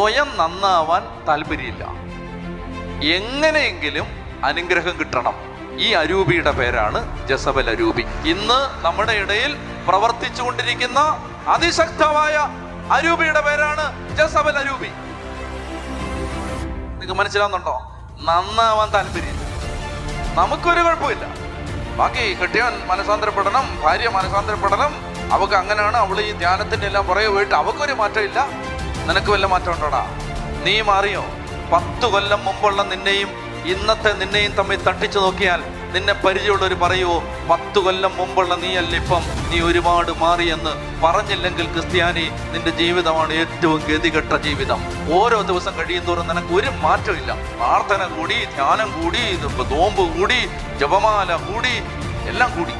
സ്വയം നന്നാവാൻ താല്പര്യമില്ല. എങ്ങനെയെങ്കിലും അനുഗ്രഹം കിട്ടണം. ഈ അരൂപിയുടെ പേരാണ് ജസബൽ അരൂപി. ഇന്ന് നമ്മുടെ ഇടയിൽ പ്രവർത്തിച്ചു കൊണ്ടിരിക്കുന്ന അതിശക്തമായ അരൂപിയുടെ പേരാണ് ജസബൽ അരൂപി. നിങ്ങൾക്ക് മനസ്സിലാവുന്നുണ്ടോ? നന്നാവാൻ താല്പര്യമില്ല. നമുക്കൊരു കുഴപ്പമില്ല. ബാക്കി കെട്ടിയവൻ മനസാന്തരപ്പെടണം, ഭാര്യ മനസാന്തരപ്പെടണം, അവക്ക് അങ്ങനെയാണ്, അവള് ഈ ധ്യാനത്തിന്റെ എല്ലാം പുറകെ പോയിട്ട് അവക്കൊരു മാറ്റമില്ല. നിനക്ക് വല്ല മാറ്റം ഉണ്ടോടാ? നീ മാറിയോ? 10 കൊല്ലം മുമ്പുള്ള നിന്നെയും ഇന്നത്തെ നിന്നെയും തമ്മിൽ തട്ടിച്ചു നോക്കിയാൽ നിന്നെ പരിചയമുള്ളവർ പറയുമോ 10 കൊല്ലം മുമ്പുള്ള നീയല്ല ഇപ്പം, നീ ഒരുപാട് മാറിയെന്ന്? പറഞ്ഞില്ലെങ്കിൽ ക്രിസ്ത്യാനി, നിന്റെ ജീവിതമാണ് ഏറ്റവും ഗതികെട്ട ജീവിതം. ഓരോ ദിവസം കഴിയുന്തോറും നിനക്ക് ഒരു മാറ്റമില്ല. പ്രാർത്ഥന കൂടി, ധ്യാനം കൂടി, നോമ്പ് കൂടി, ജപമാല കൂടി, എല്ലാം കൂടി.